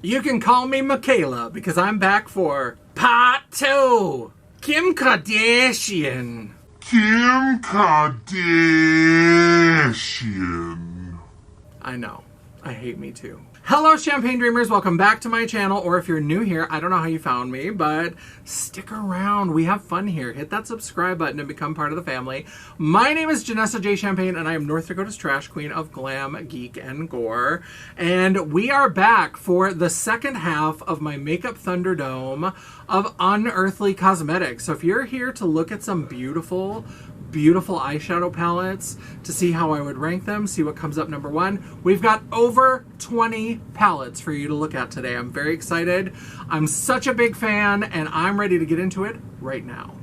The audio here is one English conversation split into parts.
You can call me Michaela because I'm back for part 2. Kim Kardashian. Kim Kardashian. I know. I hate me too. Hello, Champagne Dreamers. Welcome back to my channel. Or if you're new here, I don't know how you found me, but stick around. We have fun here. Hit that subscribe button and become part of the family. My name is Janessa J. Champagne, and I am North Dakota's trash queen of glam, geek, and gore. And we are back for the second half of my Makeup Thunderdome of Unearthly Cosmetics. So if you're here to look at some beautiful eyeshadow palettes, to see how I would rank them, see what comes up number 1. We've got over 20 palettes for you to look at today. I'm very excited. I'm such a big fan, and I'm ready to get into it right now.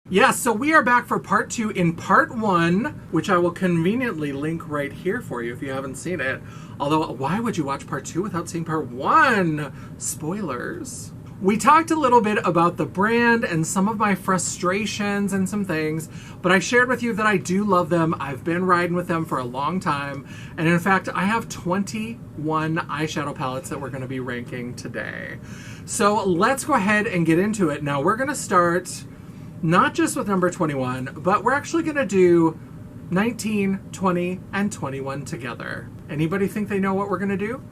Yes, so we are back for part 2. In part 1, which I will conveniently link right here for you if you haven't seen it. Although, why would you watch part 2 without seeing part 1? Spoilers. We talked a little bit about the brand and some of my frustrations and some things, but I shared with you that I do love them. I've been riding with them for a long time, and in fact, I have 21 eyeshadow palettes that we're going to be ranking today. So let's go ahead and get into it. Now, we're going to start not just with number 21, but we're actually going to do 19, 20, and 21 together. Anybody think they know what we're going to do?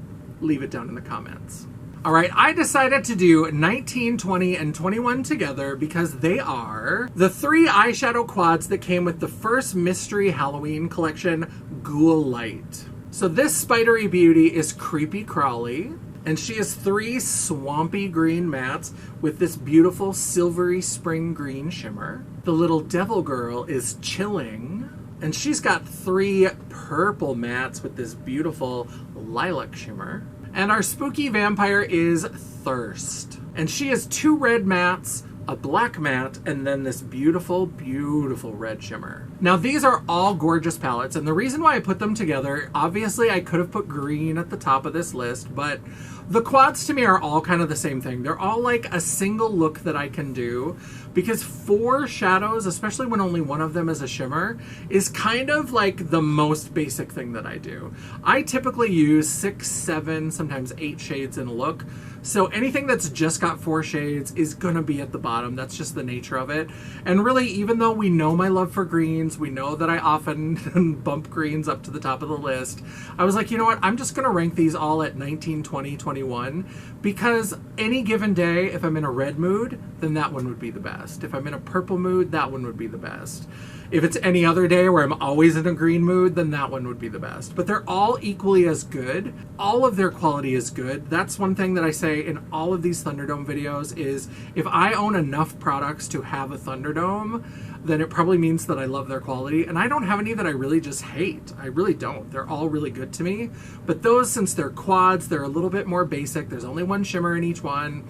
Leave it down in the comments. All right, I decided to do 19, 20, and 21 together because they are the 3 eyeshadow quads that came with the first Mystery Halloween collection, Ghoul Light. So this spidery beauty is Creepy Crawly, and she has 3 swampy green mattes with this beautiful silvery spring green shimmer. The little devil girl is Chilling, and she's got 3 purple mattes with this beautiful lilac shimmer. And our spooky vampire is Thirst, and she has 2 red mattes, a black matte, and then this beautiful, beautiful red shimmer. Now, these are all gorgeous palettes, and the reason why I put them together, obviously I could have put green at the top of this list, but the quads to me are all kind of the same thing. They're all like a single look that I can do, because 4 shadows, especially when only one of them is a shimmer, is kind of like the most basic thing that I do. I typically use 6, 7, sometimes 8 shades in a look. So anything that's just got 4 shades is gonna be at the bottom. That's just the nature of it. And really, even though we know my love for greens, we know that I often bump greens up to the top of the list, I was like, you know what? I'm just gonna rank these all at 19, 20, 21, because any given day, if I'm in a red mood, then that one would be the best. If I'm in a purple mood, that one would be the best. If it's any other day where I'm always in a green mood, then that one would be the best. But they're all equally as good. All of their quality is good. That's one thing that I say in all of these Thunderdome videos is if I own enough products to have a Thunderdome, then it probably means that I love their quality. And I don't have any that I really just hate. I really don't. They're all really good to me. But those, since they're quads, they're a little bit more basic. There's only 1 shimmer in each one.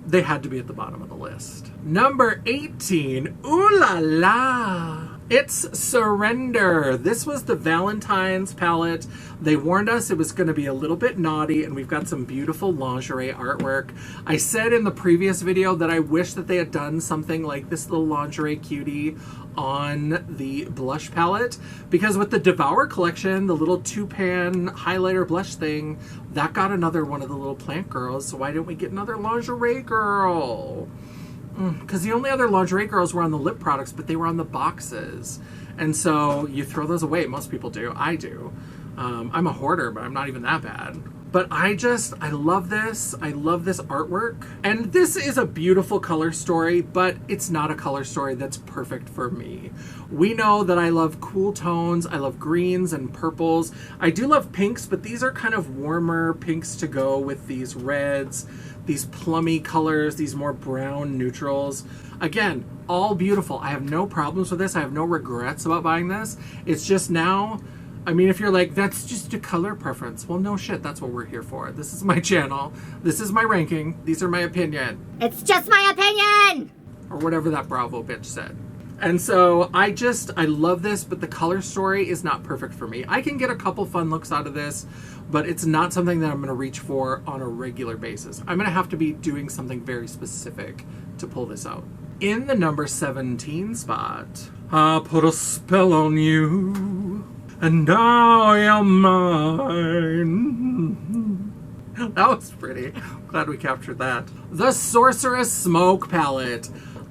They had to be at the bottom of the list. Number 18, ooh la la. It's Surrender. This was the Valentine's palette. They warned us it was going to be a little bit naughty, and we've got some beautiful lingerie artwork. I said in the previous video that I wish that they had done something like this little lingerie cutie on the blush palette, because with the Devour collection, the little 2-pan highlighter blush thing, that got another one of the little plant girls, so why didn't we get another lingerie girl? Because the only other lingerie girls were on the lip products, but they were on the boxes. And so you throw those away. Most people do. I do. I'm a hoarder, but I'm not even that bad. But I love this. I love this artwork. And this is a beautiful color story, but it's not a color story that's perfect for me. We know that I love cool tones. I love greens and purples. I do love pinks, but these are kind of warmer pinks to go with these reds, these plummy colors, these more brown neutrals. Again, all beautiful. I have no problems with this. I have no regrets about buying this. It's just now I mean, if you're like, that's just a color preference. Well, no shit, that's what we're here for. This is my channel. This is my ranking. These are my opinion. It's just my opinion! Or whatever that Bravo bitch said. And so I love this, but the color story is not perfect for me. I can get a couple fun looks out of this, but it's not something that I'm going to reach for on a regular basis. I'm going to have to be doing something very specific to pull this out. In the number 17 spot, I put a spell on you, and now you're mine. That was pretty. Glad we captured that. The Sorceress Smoke palette.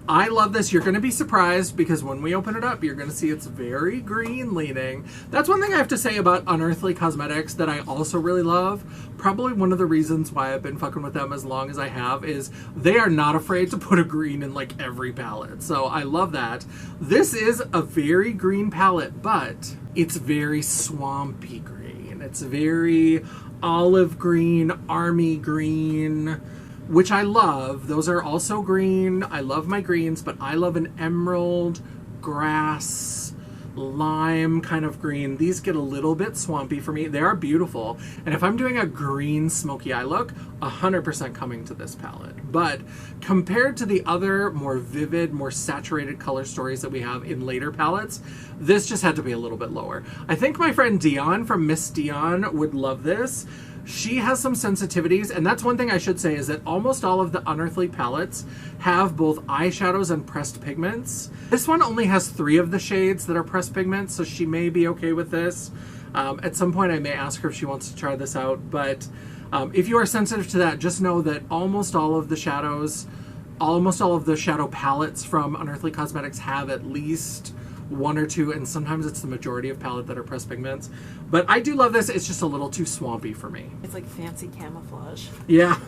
I love this. You're going to be surprised because when we open it up, you're going to see it's very green leaning. That's one thing I have to say about Unearthly Cosmetics that I also really love. Probably one of the reasons why I've been fucking with them as long as I have is they are not afraid to put a green in like every palette. So I love that. This is a very green palette, but it's very swampy green. It's very olive green, army green, which I love. Those are also green. I love my greens, but I love an emerald, grass, lime kind of green. These get a little bit swampy for me. They are beautiful. And if I'm doing a green smoky eye look, 100% coming to this palette. But compared to the other more vivid, more saturated color stories that we have in later palettes, this just had to be a little bit lower. I think my friend Dion from Miss Dion would love this. She has some sensitivities, and that's one thing I should say is that almost all of the Unearthly palettes have both eyeshadows and pressed pigments. This one only has 3 of the shades that are pressed pigments, so she may be okay with this. At some point I may ask her if she wants to try this out, but if you are sensitive to that, just know that almost all of the shadow palettes from Unearthly Cosmetics have at least 1 or 2, and sometimes it's the majority of palette that are pressed pigments. But I do love this. It's just a little too swampy for me. It's like fancy camouflage. Yeah.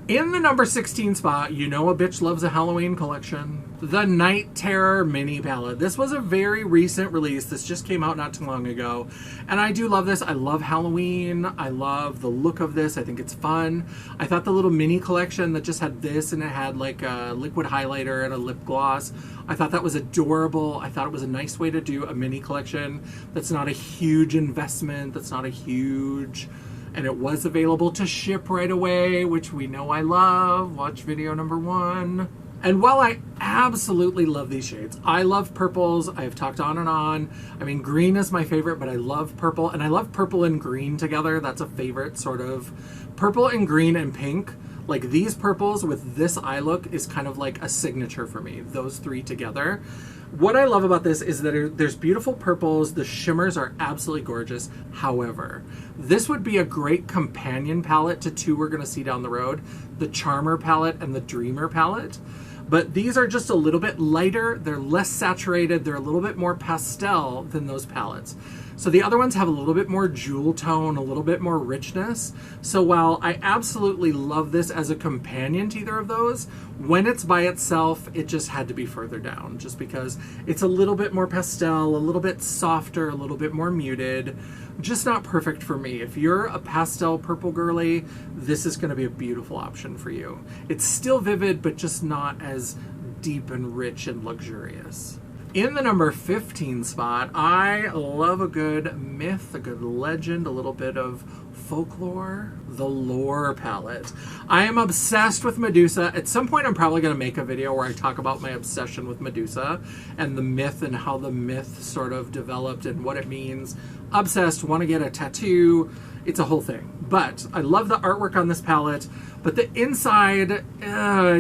In the number 16 spot, you know a bitch loves a Halloween collection. The Night Terror mini palette. This was a very recent release. This just came out not too long ago. And I do love this. I love Halloween. I love the look of this. I think it's fun. I thought the little mini collection that just had this and it had like a liquid highlighter and a lip gloss, I thought that was adorable. I thought it was a nice way to do a mini collection that's not a huge investment, that's not a huge... And it was available to ship right away, which we know I love. Watch video number 1. And while I absolutely love these shades, I love purples. I have talked on and on. I mean, green is my favorite, but I love purple. And I love purple and green together. That's a favorite sort of... Purple and green and pink. Like these purples with this eye look is kind of like a signature for me. Those 3 together. What I love about this is that there's beautiful purples. The shimmers are absolutely gorgeous. However, this would be a great companion palette to 2 we're going to see down the road. The Charmer palette and the Dreamer palette. But these are just a little bit lighter. They're less saturated. They're a little bit more pastel than those palettes. So the other ones have a little bit more jewel tone, a little bit more richness. So while I absolutely love this as a companion to either of those, when it's by itself, it just had to be further down just because it's a little bit more pastel, a little bit softer, a little bit more muted. Just not perfect for me. If you're a pastel purple girly, this is going to be a beautiful option for you. It's still vivid, but just not as deep and rich and luxurious. In the number 15 spot, I love a good myth, a good legend, a little bit of folklore. The Lore palette. I am obsessed with Medusa. At some point, I'm probably going to make a video where I talk about my obsession with Medusa and the myth and how the myth sort of developed and what it means. Obsessed, want to get a tattoo. It's a whole thing. But I love the artwork on this palette, but the inside,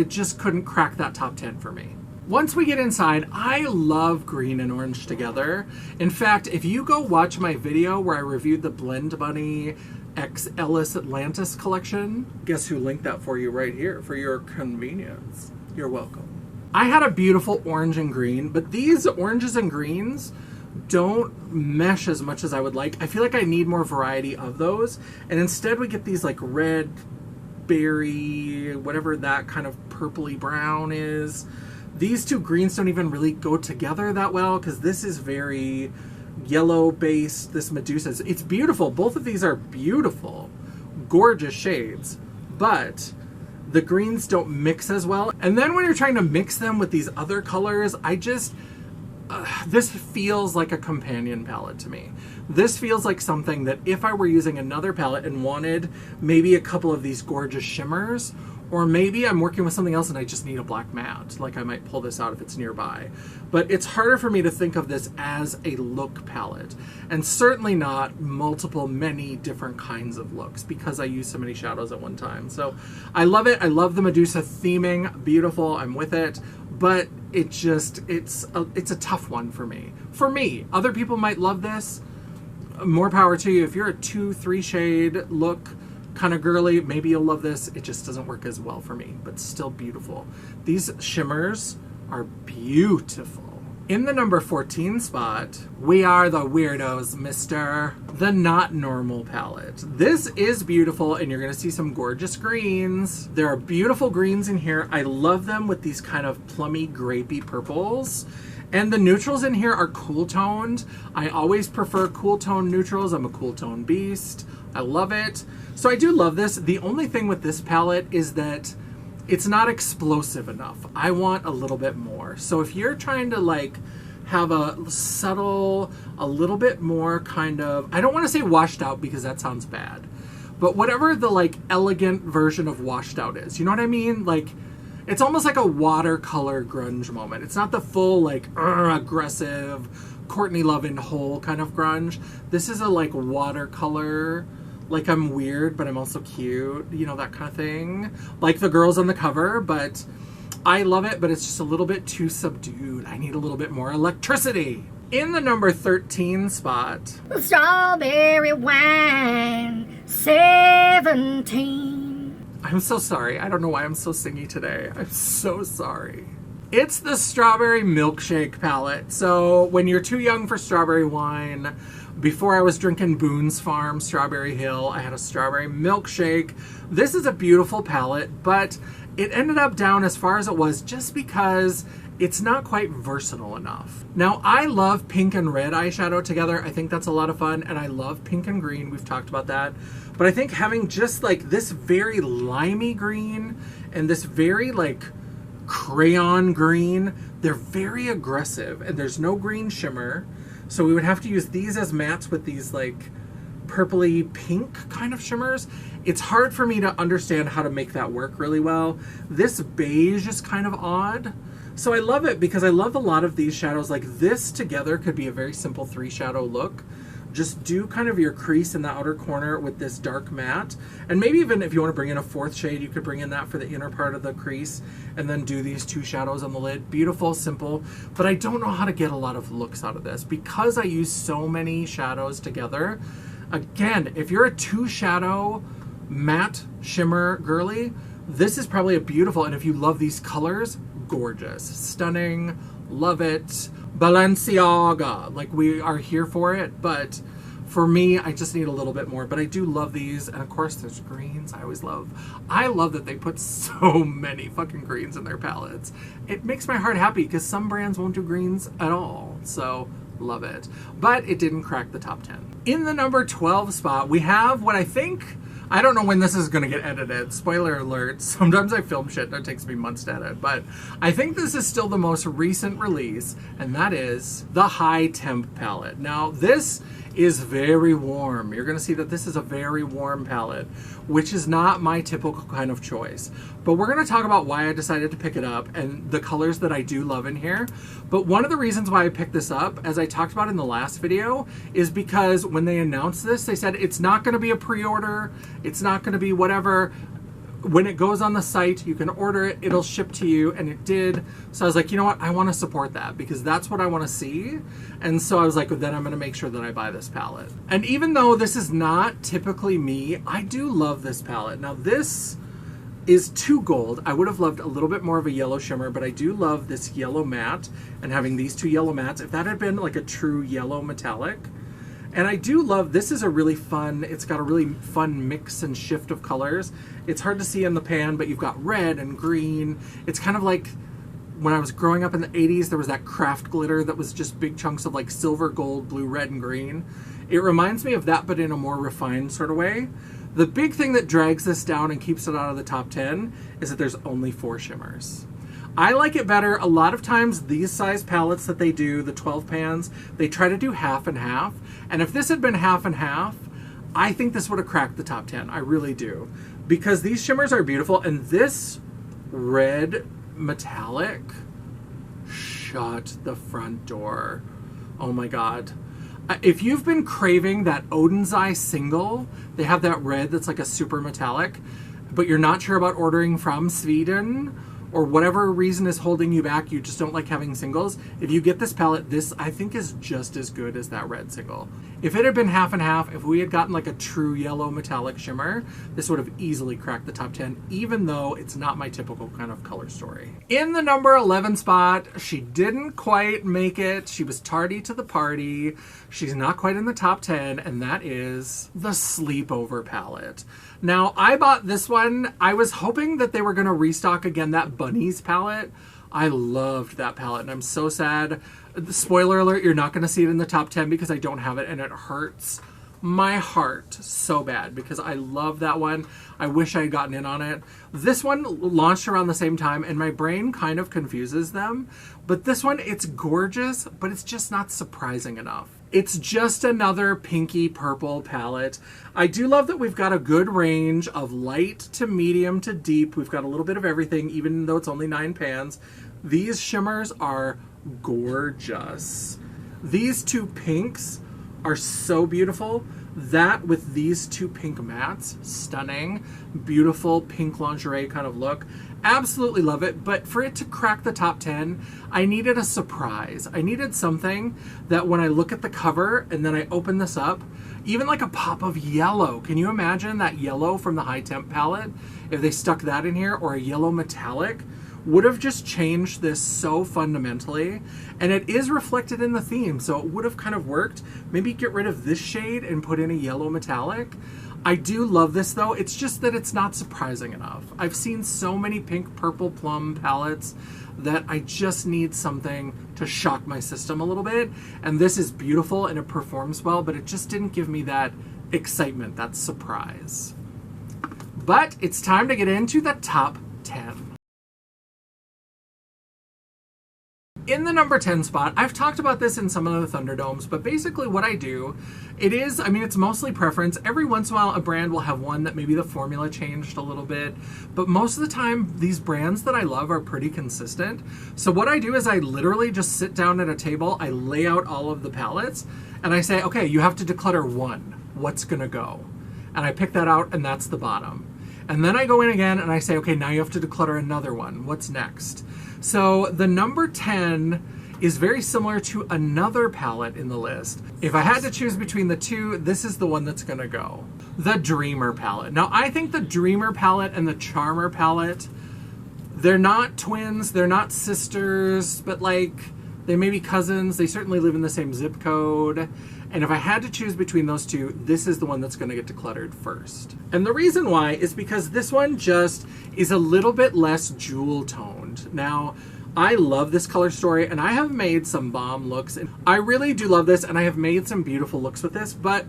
just couldn't crack that top 10 for me. Once we get inside, I love green and orange together. In fact, if you go watch my video where I reviewed the Blend Bunny X Ellis Atlantis collection, guess who linked that for you right here for your convenience. You're welcome. I had a beautiful orange and green, but these oranges and greens don't mesh as much as I would like. I feel like I need more variety of those. And instead we get these like red, berry, whatever that kind of purpley brown is. These 2 greens don't even really go together that well because this is very yellow based. This Medusa, it's beautiful. Both of these are beautiful, gorgeous shades, but the greens don't mix as well. And then when you're trying to mix them with these other colors, this feels like a companion palette to me. This feels like something that if I were using another palette and wanted maybe a couple of these gorgeous shimmers, or maybe I'm working with something else and I just need a black matte, like I might pull this out if it's nearby. But it's harder for me to think of this as a look palette, and certainly not many different kinds of looks, because I use so many shadows at one time. So I love it. I love the Medusa theming. Beautiful. I'm with it. But it just, it's a tough one for me. For me, other people might love this. More power to you. If you're a 2-3 shade look, kind of girly, maybe you'll love this. It just doesn't work as well for me, but still beautiful. These shimmers are beautiful. In the number 14 spot, we are the weirdos, Mr. The Not Normal palette. This is beautiful, and you're gonna see some gorgeous greens. There are beautiful greens in here. I love them with these kind of plummy, grapey purples. And the neutrals in here are cool toned. I always prefer cool tone neutrals. I'm a cool tone beast. I love it. So I do love this. The only thing with this palette is that it's not explosive enough. I want a little bit more. So if you're trying to like have a subtle, a little bit more kind of, I don't want to say washed out because that sounds bad, but whatever the like elegant version of washed out is, you know what I mean? Like, it's almost like a watercolor grunge moment. It's not the full like aggressive Courtney Love in Hole kind of grunge. This is a like watercolor, like I'm weird but I'm also cute, you know, that kind of thing. Like the girls on the cover, but I love it, but it's just a little bit too subdued. I need a little bit more electricity. In the number 13 spot, Strawberry wine 17. I'm so sorry. I don't know why I'm so singy today. I'm so sorry. It's the Strawberry Milkshake palette. So when you're too young for strawberry wine, before I was drinking Boone's Farm Strawberry Hill, I had a Strawberry Milkshake. This is a beautiful palette, but it ended up down as far as it was just because it's not quite versatile enough. Now, I love pink and red eyeshadow together. I think that's a lot of fun, and I love pink and green. We've talked about that. But I think having just like this very limey green and this very like crayon green, they're very aggressive, and there's no green shimmer. So we would have to use these as mattes with these like purpley pink kind of shimmers. It's hard for me to understand how to make that work really well. This beige is kind of odd. So I love it because I love a lot of these shadows. Like this together could be a very simple 3 shadow look. Just do kind of your crease in the outer corner with this dark matte. And maybe even if you want to bring in a 4th shade, you could bring in that for the inner part of the crease and then do these 2 shadows on the lid. Beautiful, simple. But I don't know how to get a lot of looks out of this because I use so many shadows together. Again, if you're a 2 shadow matte shimmer girly, this is probably a beautiful, and if you love these colors, gorgeous, stunning, love it. Balenciaga, like we are here for it, but for me, I just need a little bit more. But I do love these, and of course there's greens. I love that they put so many fucking greens in their palettes. It makes my heart happy because some brands won't do greens at all, so love it. But it didn't crack the top 10. In the number 12 spot, we have what I don't know when this is going to get edited. Spoiler alert. Sometimes I film shit and it takes me months to edit. But I think this is still the most recent release, and that is the High Temp palette. Now, this is very warm. You're going to see that this is a very warm palette, which is not my typical kind of choice. But we're going to talk about why I decided to pick it up and the colors that I do love in here. But one of the reasons why I picked this up, as I talked about in the last video, is because when they announced this, they said it's not going to be a pre-order. It's not going to be whatever. When it goes on the site, you can order it, it'll ship to you, and it did. So I was like, you know what, I want to support that because that's what I want to see. And so I was like, well, then I'm going to make sure that I buy this palette. And even though this is not typically me, I do love this palette. Now this is too gold. I would have loved a little bit more of a yellow shimmer, but I do love this yellow matte and having these 2 yellow mattes. If that had been like a true yellow metallic. And I do love, this is a really fun, it's got a really fun mix and shift of colors. It's hard to see in the pan, but you've got red and green. It's kind of like when I was growing up in the 80s, there was that craft glitter that was just big chunks of like silver, gold, blue, red, and green. It reminds me of that, but in a more refined sort of way. The big thing that drags this down and keeps it out of the top 10 is that there's only 4 shimmers. I like it better. A lot of times these size palettes that they do, the 12 pans, they try to do half and half. And if this had been half and half, I think this would have cracked the top 10. I really do. Because these shimmers are beautiful. And this red metallic, shut the front door. Oh my God. If you've been craving that Odin's Eye single, they have that red that's like a super metallic, but you're not sure about ordering from Sweden, or whatever reason is holding you back, you just don't like having singles. If you get this palette, this I think is just as good as that red single. If it had been half and half, if we had gotten like a true yellow metallic shimmer, this would have easily cracked the top 10, even though it's not my typical kind of color story. In the number 11 spot, she didn't quite make it. She was tardy to the party. She's not quite in the top 10, and that is the Sleepover palette. Now, I bought this one. I was hoping that they were going to restock again that Bunnies palette. I loved that palette, and I'm so sad. Spoiler alert, you're not going to see it in the top 10 because I don't have it, and it hurts my heart so bad because I love that one. I wish I had gotten in on it. This one launched around the same time, and my brain kind of confuses them. But this one, it's gorgeous, but it's just not surprising enough. It's just another pinky purple palette. I do love that we've got a good range of light to medium to deep. We've got a little bit of everything, even though it's only 9 pans. These shimmers are gorgeous. These two pinks are so beautiful. That with these two pink mattes, stunning, beautiful pink lingerie kind of look. Absolutely love it, but for it to crack the top 10, I needed a surprise. I needed something that when I look at the cover and then I open this up, even like a pop of yellow. Can you imagine that yellow from the High Temp palette? If they stuck that in here, or a yellow metallic, would have just changed this so fundamentally. And it is reflected in the theme, so it would have kind of worked. Maybe get rid of this shade and put in a yellow metallic. I do love this though. It's just that it's not surprising enough. I've seen so many pink, purple, plum palettes that I just need something to shock my system a little bit. And this is beautiful and it performs well, but it just didn't give me that excitement, that surprise. But it's time to get into the top 10. In the number 10 spot, I've talked about this in some of the Thunderdomes, but basically what I do, it's mostly preference. Every once in a while, a brand will have one that maybe the formula changed a little bit, but most of the time, these brands that I love are pretty consistent. So what I do is I literally just sit down at a table, I lay out all of the palettes, and I say, okay, you have to declutter one. What's gonna go? And I pick that out, and that's the bottom. And then I go in again, and I say, okay, now you have to declutter another one. What's next? So the number 10 is very similar to another palette in the list. If I had to choose between the two, this is the one that's gonna go. The Dreamer palette. Now I think the Dreamer palette and the Charmer palette, they're not twins, they're not sisters, but like, they may be cousins. They certainly live in the same zip code. And if I had to choose between those two, this is the one that's going to get decluttered first. And the reason why is because this one just is a little bit less jewel toned. Now, I love this color story and I have made some bomb looks. And I really do love this and I have made some beautiful looks with this, but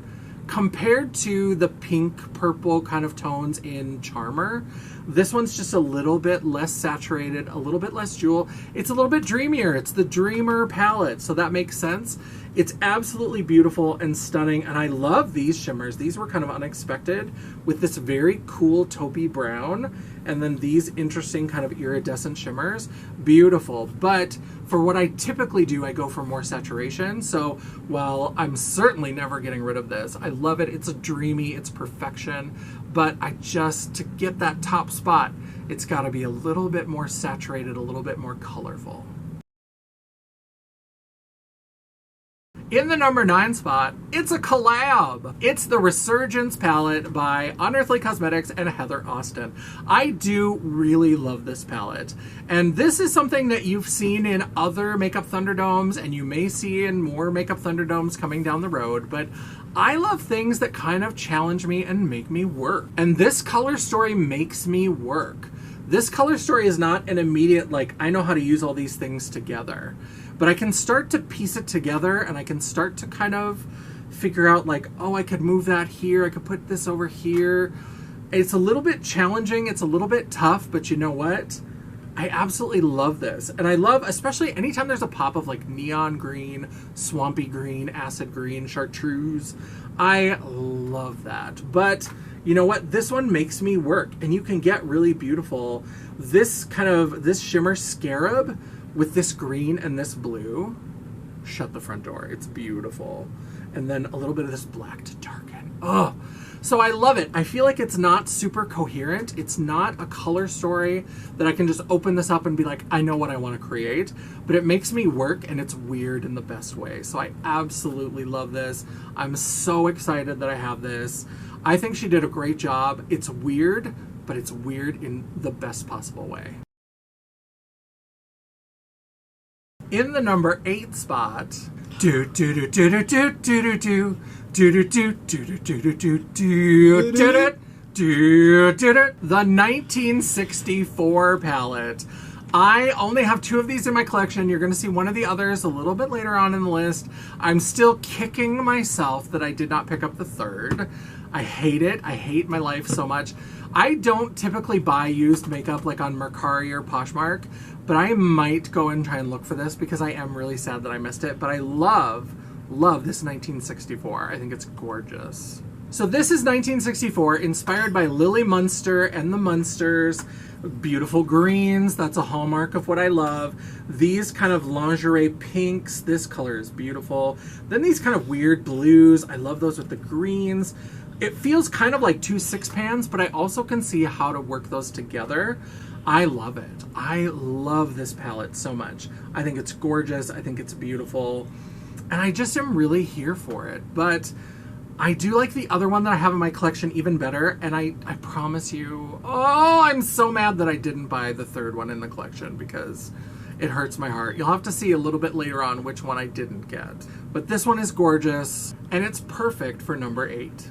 compared to the pink purple kind of tones in Charmer, this one's just a little bit less saturated, a little bit less jewel. It's a little bit dreamier. It's the Dreamer palette, so that makes sense. It's absolutely beautiful and stunning, and I love these shimmers. These were kind of unexpected with this very cool taupey brown, and then these interesting kind of iridescent shimmers. Beautiful, but for what I typically do, I go for more saturation. So while I'm certainly never getting rid of this, I love it. It's a dreamy, it's perfection, but to get that top spot, it's gotta be a little bit more saturated, a little bit more colorful. In the number 9 spot, it's a collab. It's the Resurgence palette by Unearthly Cosmetics and Heather Austin. I do really love this palette. And this is something that you've seen in other Makeup Thunderdomes, and you may see in more Makeup Thunderdomes coming down the road, but I love things that kind of challenge me and make me work. And this color story makes me work. This color story is not an immediate, like, I know how to use all these things together. But I can start to piece it together and I can start to kind of figure out like, oh, I could move that here. I could put this over here. It's a little bit challenging. It's a little bit tough, but you know what? I absolutely love this. And I love, especially anytime there's a pop of like neon green, swampy green, acid green, chartreuse. I love that. But you know what? This one makes me work, and you can get really beautiful. This shimmer scarab with this green and this blue. Shut the front door. It's beautiful. And then a little bit of this black to darken. Oh, so I love it. I feel like it's not super coherent. It's not a color story that I can just open this up and be like, I know what I want to create, but it makes me work, and it's weird in the best way. So I absolutely love this. I'm so excited that I have this. I think she did a great job. It's weird, but it's weird in the best possible way. In the number 8 spot, the 1964 palette. I only have 2 of these in my collection. You're going to see one of the others a little bit later on in the list. I'm still kicking myself that I did not pick up the 3rd. I hate it. I hate my life so much. I don't typically buy used makeup like on Mercari or Poshmark, but I might go and try and look for this because I am really sad that I missed it. But I love this 1964. I think it's gorgeous. So this is 1964, inspired by Lily Munster and the Munsters. Beautiful greens, that's a hallmark of what I love. These kind of lingerie pinks, this color is beautiful. Then these kind of weird blues, I love those with the greens. It feels kind of like 2 6-pans, but I also can see how to work those together. I love it. I love this palette so much. I think it's gorgeous, I think it's beautiful, and I just am really here for it. But I do like the other one that I have in my collection even better, and I promise you, oh, I'm so mad that I didn't buy the 3rd one in the collection because it hurts my heart. You'll have to see a little bit later on which one I didn't get. But this one is gorgeous, and it's perfect for number 8.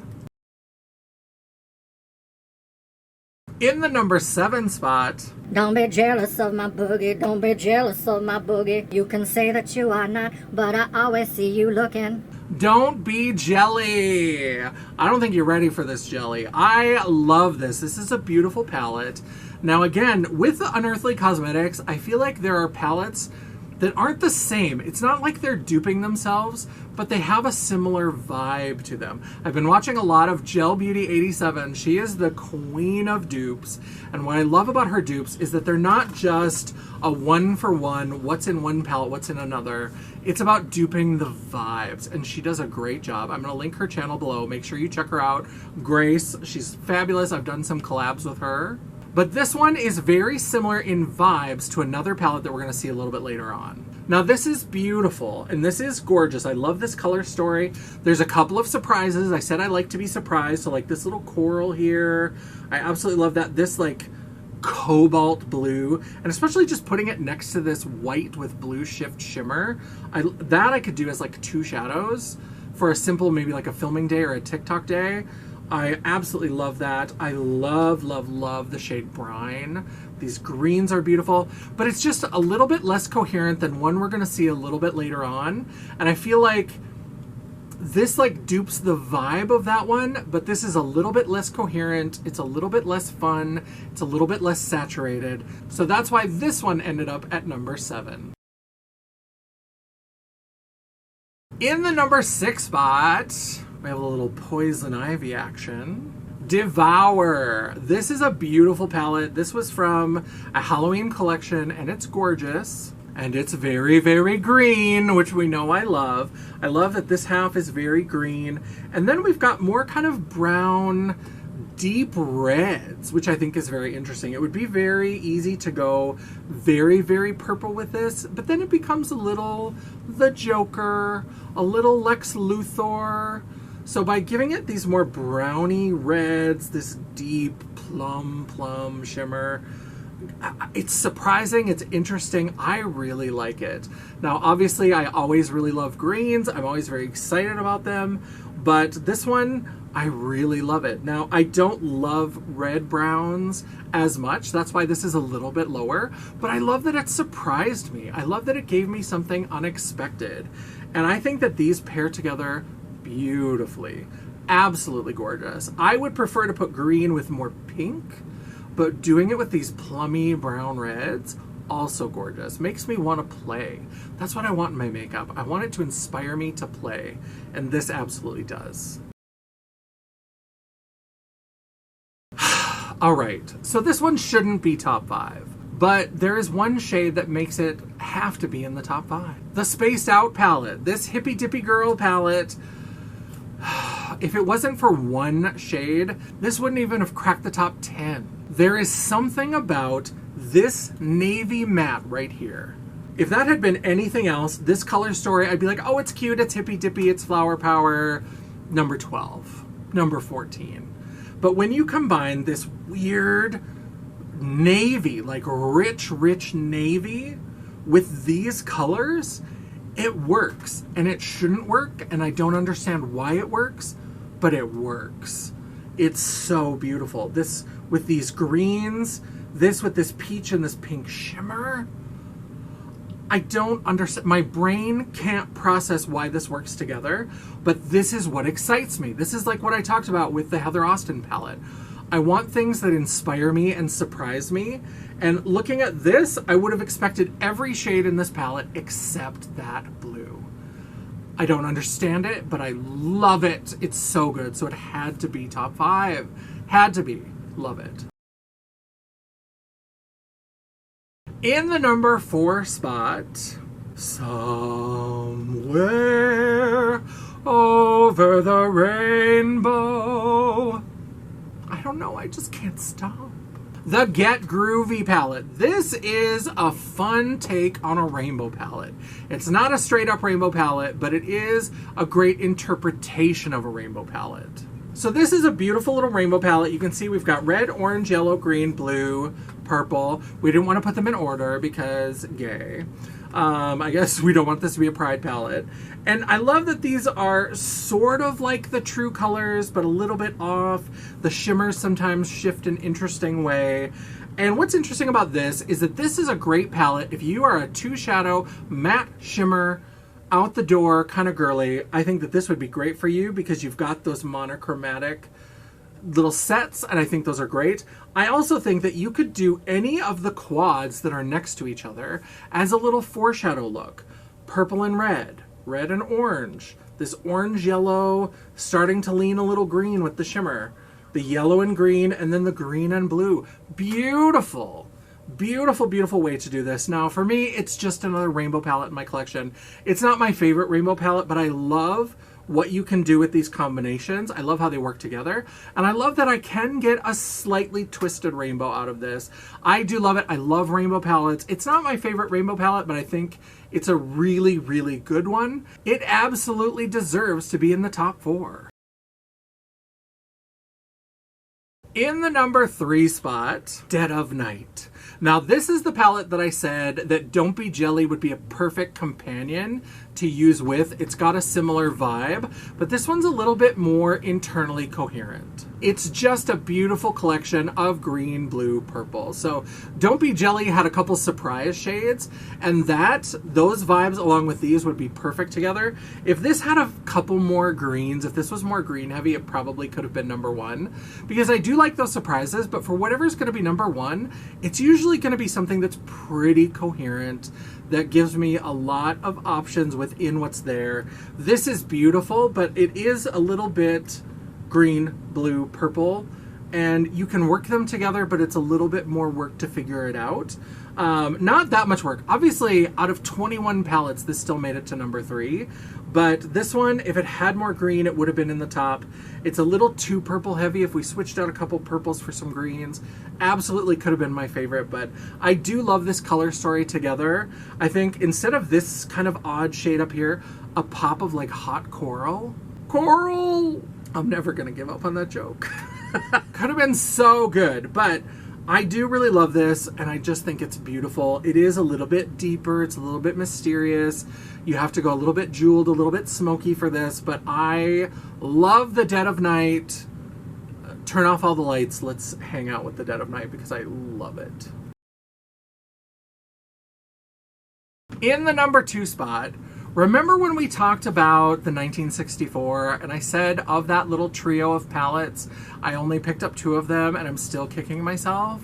In the number 7 spot, Don't be jealous of my boogie, don't be jealous of my boogie. You can say that you are not, but I always see you looking. Don't Be Jelly. I don't think you're ready for this, Jelly. I love this. This is a beautiful palette. Now again, with Unearthly Cosmetics, I feel like there are palettes that aren't the same. It's not like they're duping themselves, but they have a similar vibe to them. I've been watching a lot of Gel Beauty 87. She is the queen of dupes. And what I love about her dupes is that they're not just a one-for-one, what's in one palette, what's in another. It's about duping the vibes, and she does a great job. I'm gonna link her channel below. Make sure you check her out. Grace, she's fabulous. I've done some collabs with her. But this one is very similar in vibes to another palette that we're going to see a little bit later on. Now this is beautiful, and this is gorgeous. I love this color story. There's a couple of surprises. I said I like to be surprised, so like this little coral here. I absolutely love that. This like cobalt blue, and especially just putting it next to this white with blue shift shimmer. I could do as like 2 shadows for a simple, maybe like a filming day or a TikTok day. I absolutely love that. I love, love, love the shade Brine. These greens are beautiful, but it's just a little bit less coherent than one we're gonna see a little bit later on. And I feel like this like dupes the vibe of that one, but this is a little bit less coherent. It's a little bit less fun. It's a little bit less saturated. So that's why this one ended up at number 7. In the number 6 spot, we have a little Poison Ivy action. Devour. This is a beautiful palette. This was from a Halloween collection, and it's gorgeous. And it's very, very green, which we know I love. I love that this half is very green. And then we've got more kind of brown, deep reds, which I think is very interesting. It would be very easy to go very, very purple with this, but then it becomes a little the Joker, a little Lex Luthor. So by giving it these more browny reds, this deep plum shimmer, it's surprising, it's interesting. I really like it. Now, obviously, I always really love greens. I'm always very excited about them, but this one, I really love it. Now, I don't love red browns as much. That's why this is a little bit lower, but I love that it surprised me. I love that it gave me something unexpected. And I think that these pair together beautifully. Absolutely gorgeous. I would prefer to put green with more pink, but doing it with these plummy brown reds, also gorgeous. Makes me want to play. That's what I want in my makeup. I want it to inspire me to play, and this absolutely does. All right, so this one shouldn't be top 5, but there is one shade that makes it have to be in the top 5. The Spaced Out palette. This Hippy Dippy Girl palette, if it wasn't for one shade, this wouldn't even have cracked the top 10. There is something about this navy matte right here. If that had been anything else, this color story, I'd be like, oh, it's cute, it's hippy dippy, it's flower power, number 12, number 14. But when you combine this weird navy, like rich navy, with these colors, it works. And it shouldn't work, and I don't understand why it works, but it works. It's so beautiful. This with these greens, this with this peach and this pink shimmer. I don't understand. My brain can't process why this works together, but this is what excites me. This is like what I talked about with the Heather Austin palette. I want things that inspire me and surprise me. And looking at this, I would have expected every shade in this palette except that blue. I don't understand it, but I love it. It's so good. So it had to be top 5. Had to be. Love it. In the number 4 spot, Somewhere Over the Rainbow. I don't know, I just can't stop. The Get Groovy palette. This is a fun take on a rainbow palette. It's not a straight up rainbow palette, but it is a great interpretation of a rainbow palette. So this is a beautiful little rainbow palette. You can see we've got red, orange, yellow, green, blue, purple. We didn't want to put them in order because gay. I guess we don't want this to be a pride palette. And I love that these are sort of like the true colors, but a little bit off. The shimmers sometimes shift in an interesting way. And what's interesting about this is that this is a great palette if you are a 2 shadow matte shimmer out the door kind of girly. I think that this would be great for you because you've got those monochromatic little sets, and I think those are great. I also think that you could do any of the quads that are next to each other as a little foreshadow look. Purple and red, red and orange, this orange yellow starting to lean a little green with the shimmer, the yellow and green, and then the green and blue. Beautiful. Beautiful, beautiful way to do this. Now, for me, it's just another rainbow palette in my collection. It's not my favorite rainbow palette, but I love what you can do with these combinations. I love how they work together. And I love that I can get a slightly twisted rainbow out of this. I do love it. I love rainbow palettes. It's not my favorite rainbow palette, but I think it's a really, really good one. It absolutely deserves to be in the top 4. In the number 3 spot, Dead of Night. Now, this is the palette that I said that Don't Be Jelly would be a perfect companion to use with. It's got a similar vibe, but this one's a little bit more internally coherent. It's just a beautiful collection of green, blue, purple. So Don't Be Jelly had a couple surprise shades, and those vibes along with these would be perfect together. If this had a couple more greens, if this was more green heavy, it probably could have been number 1, because I do like those surprises, but for whatever's going to be number 1, it's usually going to be something that's pretty coherent, that gives me a lot of options within what's there. This is beautiful, but it is a little bit green, blue, purple, and you can work them together, but it's a little bit more work to figure it out. Not that much work. Obviously, out of 21 palettes, this still made it to number 3. But this one, if it had more green, it would have been in the top. It's a little too purple heavy. If we switched out a couple purples for some greens, absolutely could have been my favorite. But I do love this color story together. I think instead of this kind of odd shade up here, a pop of like hot coral. Coral! I'm never going to give up on that joke. Could have been so good, but I do really love this, and I just think it's beautiful. It is a little bit deeper. It's a little bit mysterious. You have to go a little bit jeweled, a little bit smoky for this, but I love the Dead of Night. Turn off all the lights. Let's hang out with the Dead of Night because I love it. In the number 2 spot, Remember when we talked about the 1964 and I said of that little trio of palettes, I only picked up 2 of them and I'm still kicking myself?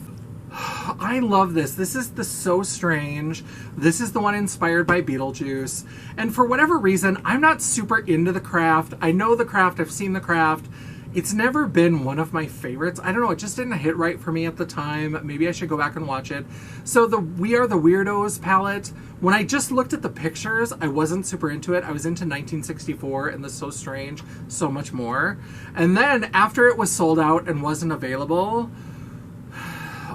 I love this. This is the So Strange. This is the one inspired by Beetlejuice. And for whatever reason, I'm not super into the craft. I know the craft. I've seen the craft. It's never been one of my favorites. I don't know. It just didn't hit right for me at the time. Maybe I should go back and watch it. So the We Are the Weirdos palette, when I just looked at the pictures, I wasn't super into it. I was into 1964 and the So Strange so much more. And then after it was sold out and wasn't available,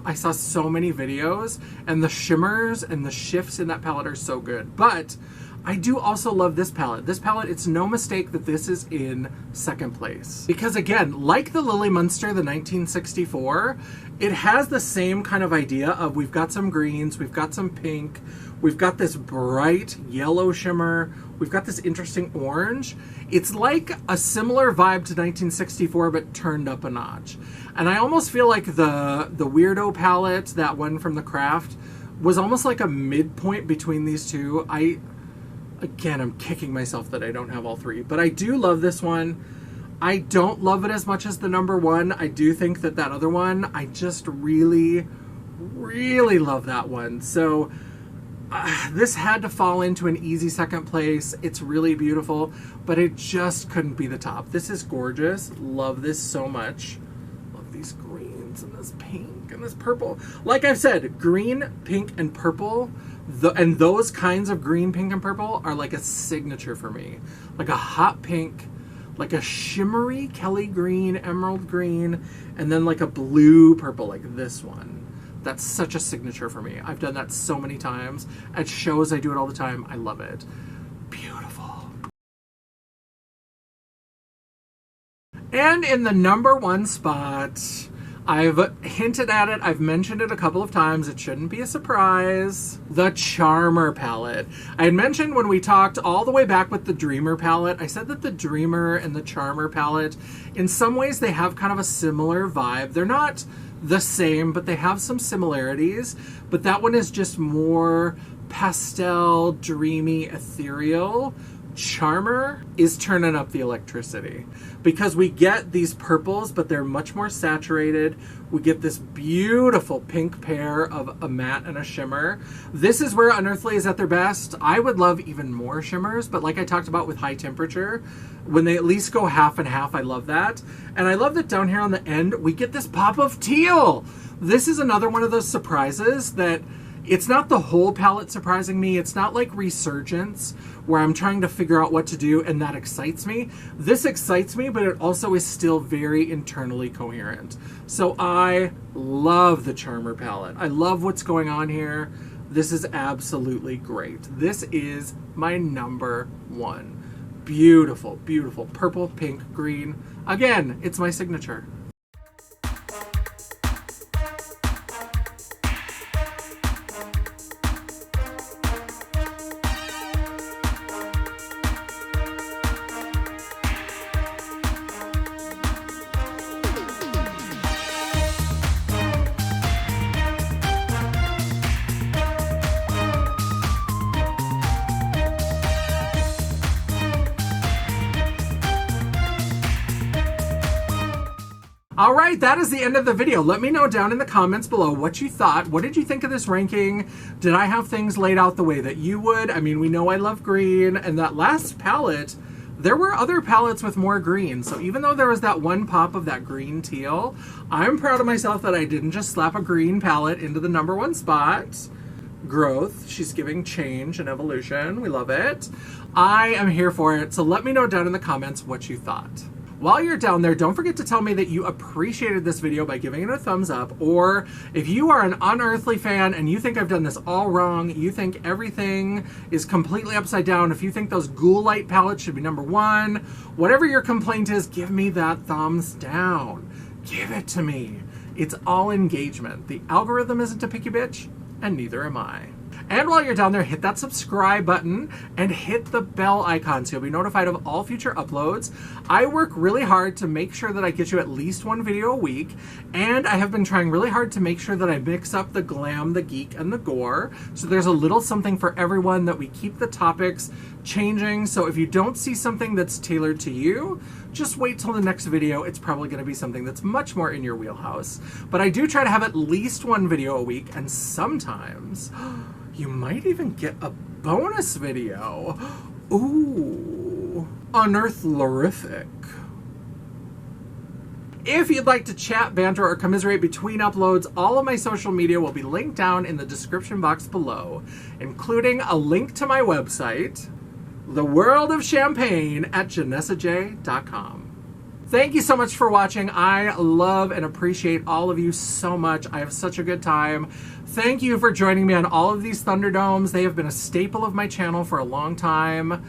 I saw so many videos, and the shimmers and the shifts in that palette are so good. But I do also love this palette. This palette, it's no mistake that this is in second place. Because again, like the Lily Munster, the 1964, it has the same kind of idea of we've got some greens, we've got some pink, we've got this bright yellow shimmer, we've got this interesting orange. It's like a similar vibe to 1964, but turned up a notch. And I almost feel like the Weirdo palette, that one from the craft, was almost like a midpoint between these two. Again, I'm kicking myself that I don't have all 3, but I do love this one. I don't love it as much as the number 1. I do think that other one, I just really, really love that one. So this had to fall into an easy second place. It's really beautiful, but it just couldn't be the top. This is gorgeous. Love this so much. Love these greens and this pink and this purple. Like I've said, green, pink, and purple, and those kinds of green, pink, and purple are like a signature for me. Like a hot pink, like a shimmery Kelly green, emerald green, and then like a blue purple like this one. That's such a signature for me. I've done that so many times. At shows, I do it all the time. I love it. Beautiful. And in the number 1 spot, I've hinted at it. I've mentioned it a couple of times. It shouldn't be a surprise. The Charmer palette. I had mentioned when we talked all the way back with the Dreamer palette, I said that the Dreamer and the Charmer palette, in some ways they have kind of a similar vibe. They're not the same, but they have some similarities. But that one is just more pastel, dreamy, ethereal. Charmer is turning up the electricity because we get these purples, but they're much more saturated. We get this beautiful pink pair of a matte and a shimmer. This is where Unearthly is at their best. I would love even more shimmers, but like I talked about with High Temperature, when they at least go half and half, I love that. And I love that down here on the end, we get this pop of teal. This is another one of those surprises that it's not the whole palette surprising me. It's not like Resurgence, where I'm trying to figure out what to do and that excites me. This excites me, but it also is still very internally coherent. So I love the Charmer palette. I love what's going on here. This is absolutely great. This is my number 1. Beautiful, beautiful purple, pink, green. Again, it's my signature. All right, that is the end of the video. Let me know down in the comments below what you thought. What did you think of this ranking? Did I have things laid out the way that you would? I mean, we know I love green, and that last palette, there were other palettes with more green. So even though there was that one pop of that green teal, I'm proud of myself that I didn't just slap a green palette into the number 1 spot. Growth. She's giving change and evolution. We love it. I am here for it. So let me know down in the comments what you thought. While you're down there, don't forget to tell me that you appreciated this video by giving it a thumbs up, or if you are an Unearthly fan and you think I've done this all wrong, you think everything is completely upside down, if you think those Ghoul Light palettes should be number 1, whatever your complaint is, give me that thumbs down. Give it to me. It's all engagement. The algorithm isn't a picky bitch, and neither am I. And while you're down there, hit that subscribe button and hit the bell icon so you'll be notified of all future uploads. I work really hard to make sure that I get you at least one video a week, and I have been trying really hard to make sure that I mix up the glam, the geek, and the gore. So there's a little something for everyone, that we keep the topics changing. So if you don't see something that's tailored to you, just wait till the next video. It's probably going to be something that's much more in your wheelhouse. But I do try to have at least one video a week, and sometimes you might even get a bonus video. Ooh, unearthly. If you'd like to chat, banter, or commiserate between uploads, all of my social media will be linked down in the description box below, including a link to my website, The World of Champagne, at janessajay.com. Thank you so much for watching. I love and appreciate all of you so much. I have such a good time. Thank you for joining me on all of these Thunderdomes. They have been a staple of my channel for a long time.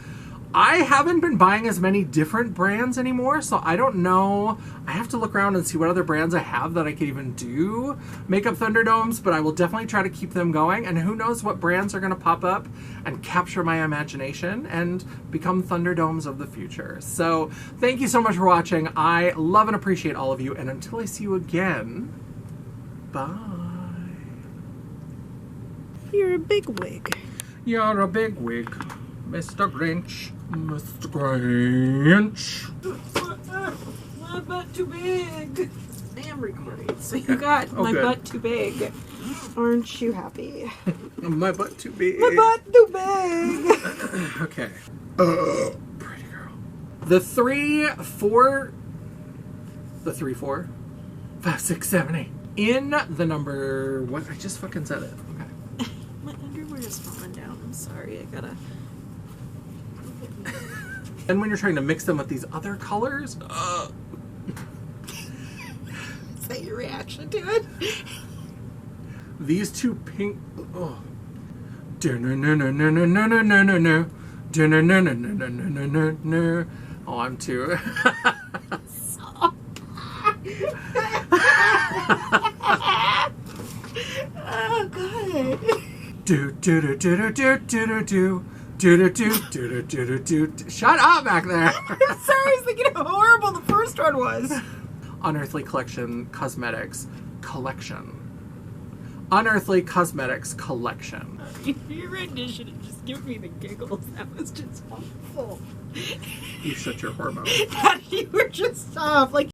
I haven't been buying as many different brands anymore, so I don't know. I have to look around and see what other brands I have that I could even do makeup Thunderdomes, but I will definitely try to keep them going, and who knows what brands are going to pop up and capture my imagination and become Thunderdomes of the future. So thank you so much for watching. I love and appreciate all of you, and until I see you again, bye. You're a big wig. You're a big wig, Mr. Grinch. Mr. Grinch. My butt too big. I am recording, so you got my good. butt too big. Aren't you happy? My butt too big. My butt too big. Okay. Pretty girl. The 3, 4, 5, 6, 7, 8. In the number, what? I just fucking said it. Okay. My underwear is falling down. I'm sorry. I gotta. And when you're trying to mix them with these other colors, Is that your reaction to it? these two pink. Oh. Oh, I'm too. Oh, God. Do do do do do do do do. Shut up back there. I'm sorry. I was thinking how horrible the first one was. Unearthly Cosmetics Collection. Unearthly Cosmetics Collection. Your rendition of just giving me the giggles. That was just awful. You shut your hormones. You were just off. Like.